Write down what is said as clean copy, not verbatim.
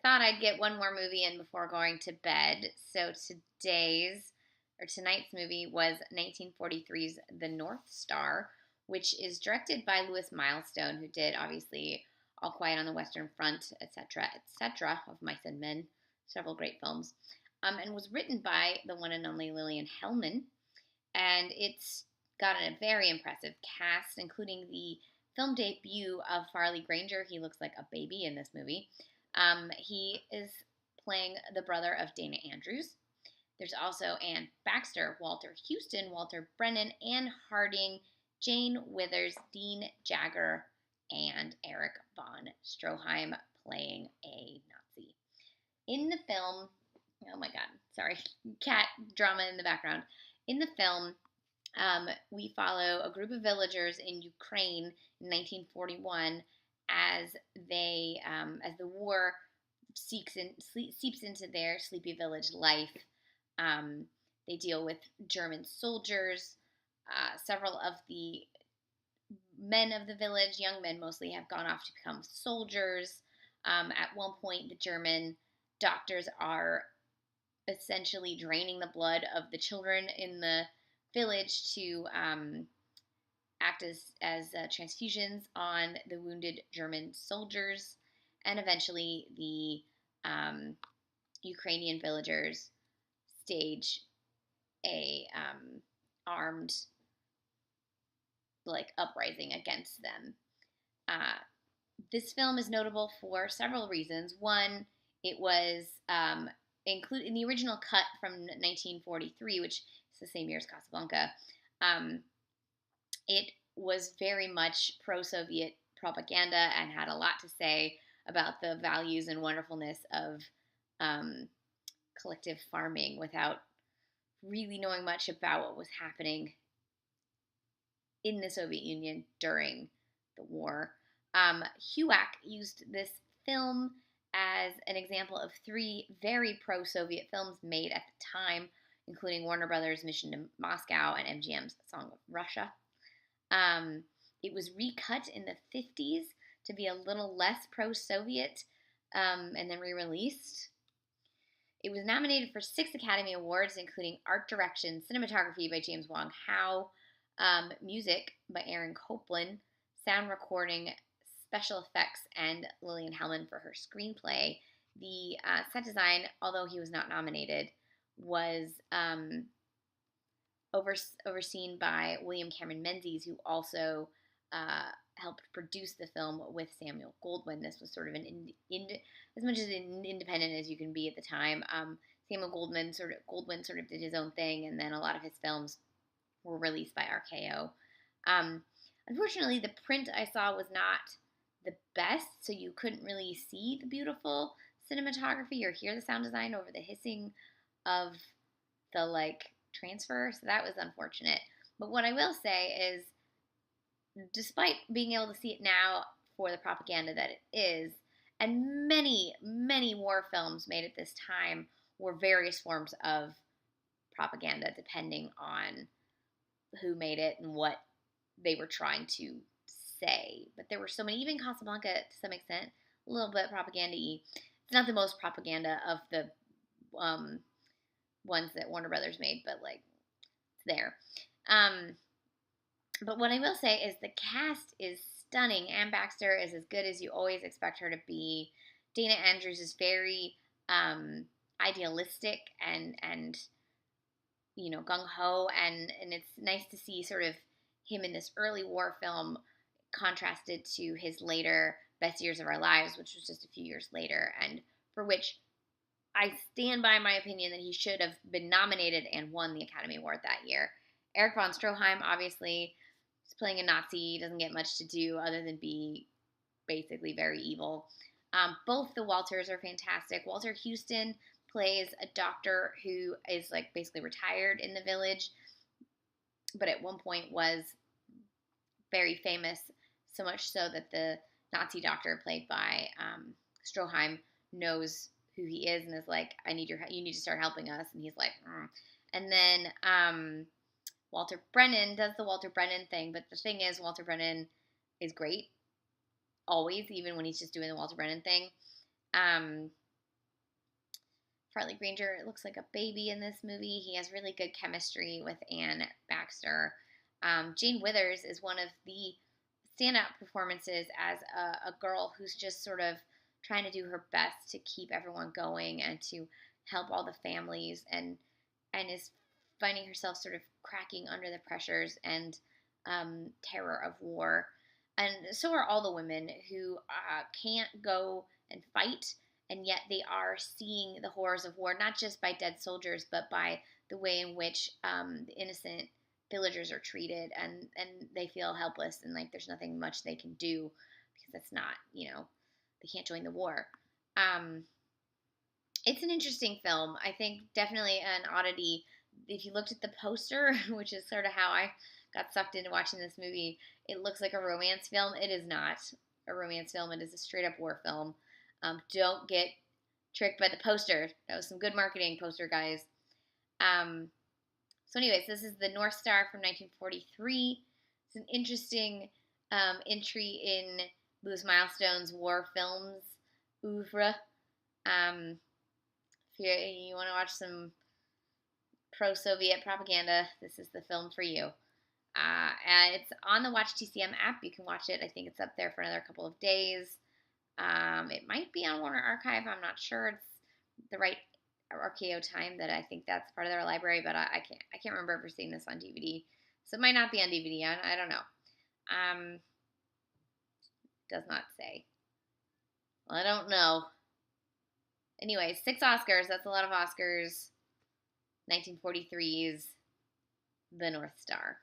thought I'd get one more movie in before going to bed. So tonight's movie was 1943's The North Star, which is directed by Milestone, who did obviously All Quiet on the Western Front, etc., of Mice and Men, several great films, and was written by the one and only Lillian Hellman. And it's got a very impressive cast, including the film debut of Farley Granger. He looks like a baby in this movie. He is playing the brother of Dana Andrews. There's also Ann Baxter, Walter Huston, Walter Brennan, Anne Harding, Jane Withers, Dean Jagger, and Erich von Stroheim playing a Nazi. In the film, oh my god, sorry, cat drama in the background. In the film, we follow a group of villagers in Ukraine in 1941 as the war seeps into their sleepy village life. They deal with German soldiers. Several of the men of the village, young men mostly, have gone off to become soldiers. At one point, the German doctors are essentially draining the blood of the children in the village to act as transfusions on the wounded German soldiers. And eventually, the Ukrainian villagers stage a armed uprising against them. This film is notable for several reasons. One, it was included in the original cut from 1943, which is the same year as Casablanca. It was very much pro-Soviet propaganda and had a lot to say about the values and wonderfulness of collective farming without really knowing much about what was happening in the Soviet Union during the war. HUAC used this film as an example of 3 very pro-Soviet films made at the time, including Warner Brothers' Mission to Moscow and MGM's Song of Russia. It was recut in the 50s to be a little less pro-Soviet and then re-released. It was nominated for 6 Academy Awards, including Art Direction, Cinematography by James Wong Howe, Music by Aaron Copland, Sound Recording, Special Effects, and Lillian Hellman for her screenplay. The set design, although he was not nominated, was overseen by William Cameron Menzies, who also helped produce the film with Samuel Goldwyn. This was sort of as much as independent as you can be at the time. Samuel Goldwyn sort of did his own thing, and then a lot of his films were released by RKO. Unfortunately, the print I saw was not the best, so you couldn't really see the beautiful cinematography or hear the sound design over the hissing of the transfer, so that was unfortunate. But what I will say is, despite being able to see it now for the propaganda that it is, and many, many war films made at this time were various forms of propaganda, depending on who made it and what they were trying to say. But there were so many, even Casablanca to some extent, a little bit propaganda-y. It's not the most propaganda of the ones that Warner Brothers made, but it's there. But what I will say is the cast is stunning. Ann Baxter is as good as you always expect her to be. Dana Andrews is very idealistic and gung-ho, and it's nice to see sort of him in this early war film contrasted to his later Best Years of Our Lives, which was just a few years later, and for which I stand by my opinion that he should have been nominated and won the Academy Award that year. Erich von Stroheim, obviously, is playing a Nazi, doesn't get much to do other than be basically very evil. Both the Walters are fantastic. Walter Huston plays a doctor who is basically retired in the village, but at one point was very famous, so much so that the Nazi doctor played by Stroheim knows who he is and is like, you need to start helping us. And he's like, And then Walter Brennan does the Walter Brennan thing, but the thing is, Walter Brennan is great, always, even when he's just doing the Walter Brennan thing. Farley Granger looks like a baby in this movie. He has really good chemistry with Anne Baxter. Jane Withers is one of the standout performances as a girl who's just sort of trying to do her best to keep everyone going and to help all the families, and is finding herself sort of cracking under the pressures and terror of war. And so are all the women who can't go and fight, and yet they are seeing the horrors of war, not just by dead soldiers, but by the way in which the innocent villagers are treated, and they feel helpless, and like there's nothing much they can do because that's not, they can't join the war. It's an interesting film. I think definitely an oddity. If you looked at the poster, which is sort of how I got sucked into watching this movie, it looks like a romance film. It is not a romance film. It is a straight up war film. Don't get tricked by the poster. That was some good marketing, poster guys. So anyways, this is the North Star from 1943. It's an interesting entry in Louis Milestone's war films oeuvre. If you want to watch some pro-Soviet propaganda, this is the film for you. And it's on the Watch TCM app. You can watch it. I think it's up there for another couple of days. It might be on Warner Archive. I'm not sure it's the right RKO time. That I think that's part of their library, but I can't remember ever seeing this on DVD. So it might not be on DVD. I don't know. Does not say. Well, I don't know. Anyway, 6 Oscars. That's a lot of Oscars. 1943's The North Star.